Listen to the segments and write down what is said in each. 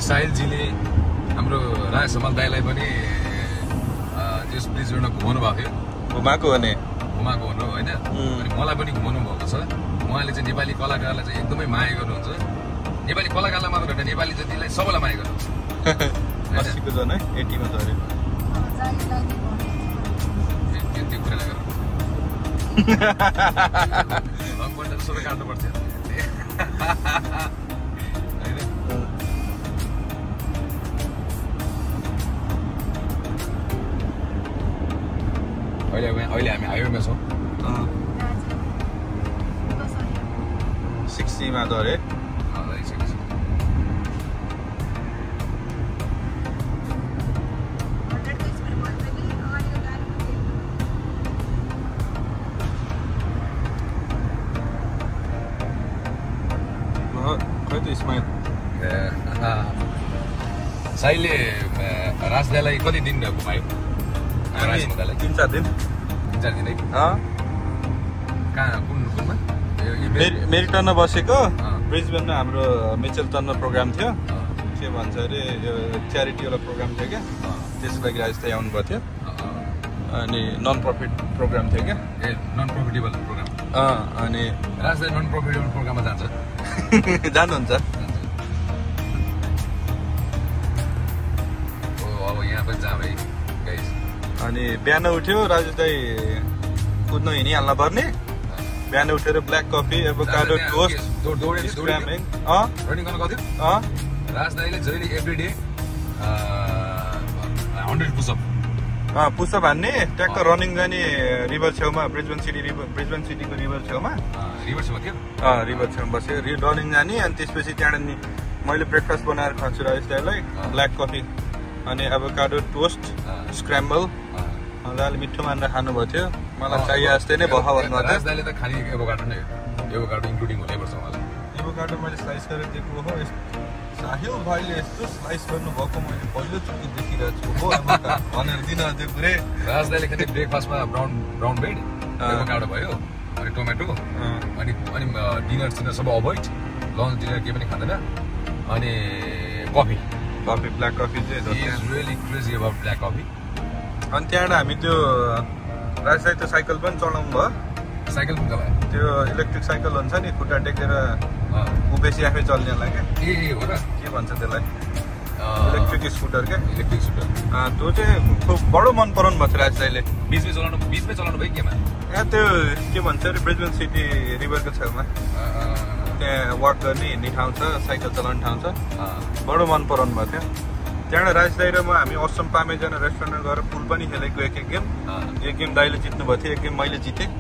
साहिलजीले हाम्रो राज समाल दाईलाई पनि त्यस ब्रिजमा घुमाउनु भएको थियो घुमाएको हो नि होइन अनि मलाई पनि घुमाउनु भएको छ उहाँले चाहिँ नेपाली कलाकारलाई चाहिँ एकदमै माया गर्नुहुन्छ नेपाली कलाकारलाई मात्र होइन नेपाली जतिलाई सबैलाई माया गर्नुहुन्छ 80 को जना 80 मा झर्यो त्यो कुरा नगर लङ पॉइन्ट सबै काट्नु पर्छ अहिले हामी हाइवेमा छौँ 60 मा झरे साईले राजदालाई कति दिन घुमायो 3-4 दिन है कहाँ कुनमा मेरिटनमा बसेको ब्रिजबेनमा हाम्रो मिचेल्टनमा प्रोग्राम थियो के भन्छ अरे यो च्यारिटीवाला प्रोग्राम थियो क्या त्यसको लागि राजदाई आउनुभएको थियो अनि नन प्रफिट प्रोग्राम थियो क्या नन प्रफिटेबल प्रोग्राम अनि राजदाई नन प्रफिटेबल प्रोग्राममा जान्छ जानुहुन्छ अनि बिहान उठ्यो राजेश दाई कुद्न हिँडिहाल्न पर्ने बिहान उठेर black coffee avocado toast running गर्न गयो राजदाईले जहिले एभ्री डे 100 पुसअप हान्ने ट्याक्क रनिङ जाने रिभर छेउमा ब्रिजबेन सिटीको रिभर छेउमा रिभर छेउमा बस्यो रनिङ जाने अनि त्यसपछि त्यहाँबाट मैले ब्रेकफास्ट बनाएर खान्छु राजेश दाईलाई ब्ल्याक कफी अनि एभोकाडो टोस्ट स्क्रैम्बल उहाँले मिठो मानेर खानुभएको थियो मलाई चाहिए जस्तै नै भयो भन्नु राजदाईले त खाली एभोकाडो नै एभोकाडो इन्क्लुडिङ हुनैपर्छ उहाँलाई एभोकाडो मैले स्लाइस गरेर दिएको हो साहिल भाइले यस्तो स्लाइस गर्नुभएको मैले पहिलोचोटि देखिरहेको छु हो भनेर दिन त्यो पुरै राजदाईले खालि ब्रेकफास्टमा ब्राउन ब्रेड एभोकाडो भयो अनि टोमेटो अनि डिनर सिनर सबै अभोइड लन्च डिनर केही पनि खाँदैन अनि कफी ब्ल्याक कफी चाहिँ really crazy about black coffee अनि त्यहाँबाट हामी त्यो राजदाई त्यो साइकल पनि चलाउनु भयो साइकल पनि चलायो त्यो इलेक्ट्रिक साइकल हुन्छ नि खुट्टा टेकेर उभिएपछि आफै चल्नेलाई क्या ए हो र के भन्छ त्यसलाई इलेक्ट्रिक स्कुटर क्या इलेक्ट्रिक स्कुटर त्यो चाहिँ खुब बडो मन पराउनु भएको थियो राजदाईले बिचमै चलाउनु भयो केमा त्यो के भन्छ अरे ब्रिजबेन सिटी रिभरको छेउमा त्यहाँ वाक गर्ने हिँड्ने ठाउँ छ साइकल चलाउने ठाउँ छ बडो मन पराउनु भएको थियो त्यहाँबाट राजदाई र म हामी असम पामेजना रेस्टुरेन्टमा गएर पुल पनि खेलेको एक गेम दाईले जित्नु भएको थियो एक गेम मैले जितेँ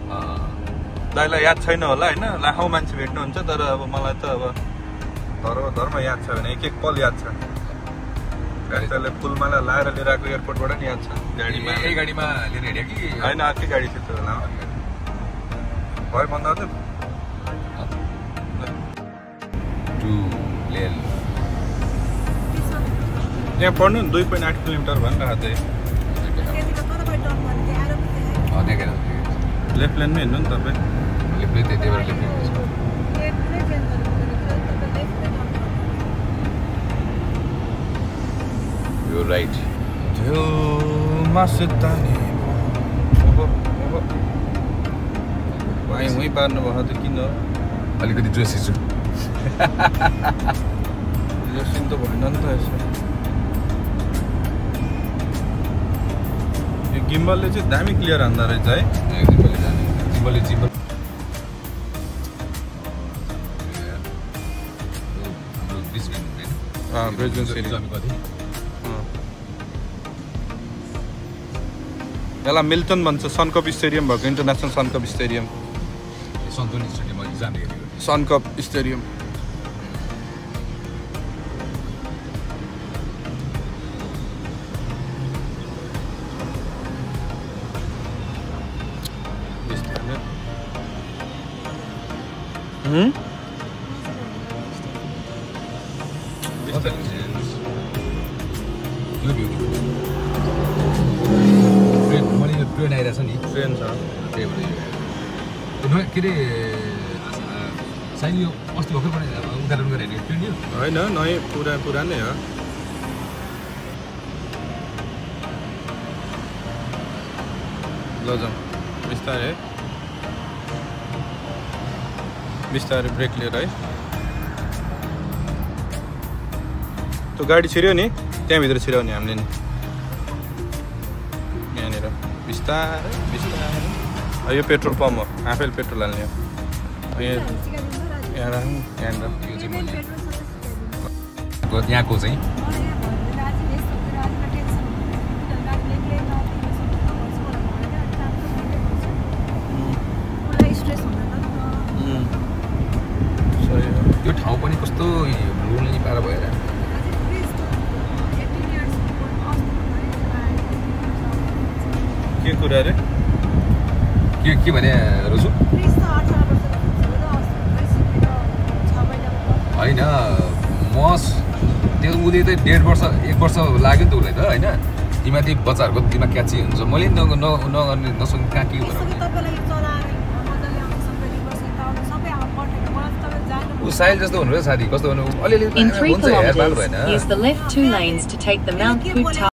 दाईलाई याद छैन होला होइन लाखौँ मान्छे भेट्नुहुन्छ तर अब मलाई त अब धर्म याद छ भने एक पल याद छ राजदाईले फुलमाला लाएर लिएर आएको एयरपोर्टबाट नि याद छ गाडीमा लिएर हिँड्यो कि होइन अर्कै गाडी थियो त्यो बेलामा भयो भन्दा यहाँ पढ्नु 2.8 किलोमिटर भनिरहेको थिएँ लेफ्ट लेनमै हिँड्नु नि तपाईँ यो राइट त्यो मासुतानी भाइ उहीँ पार्नु भएको त किन अलिकति जोसी छु जोसिन त भएन नि त यसो यो गिम्बलले चाहिँ दामी क्लियर हान्दा रहेछ है जिम्बल ब्रिजबेन सिटी यसलाई मिल्टन भन्छ सनकप स्टेडियम भएको इन्टरनेसनल सनकप स्टेडियम सनकप स्टेडियम ट्रेन आइरहेछ नि ट्रेन छ त्यही भएर के अरे साइली अस्ति भर्खर पनि उद्घाटन गरेर हेरेको थियो नि होइन नयाँ पुरानै हो ल जाउँ बिस्तारै ब्रेक लिएर है त्यो गाडी छिर्यो नि त्यहाँभित्र छिराउने हामीले नि यहाँनिर बिस्तारै यो पेट्रोल पम्प हो आफैले पेट्रोल हाल्ने हो यहाँको चाहिँ यो ठाउँ पनि कस्तो लोन्ली पारा भएर के कुरा रे के भने रोजु होइन म त्यो उसले त 1.5 वर्ष 1 वर्ष लाग्यो नि त उसलाई त होइन तिमीमाथि बच्चाहरूको दिमाग क्याची हुन्छ मैले नगर्ने नसक्ने कहाँ के गरेर साइल जस्तो हुनु साथी कस्तो भन्नु अलिअलि हुन्छ यार बाल भएन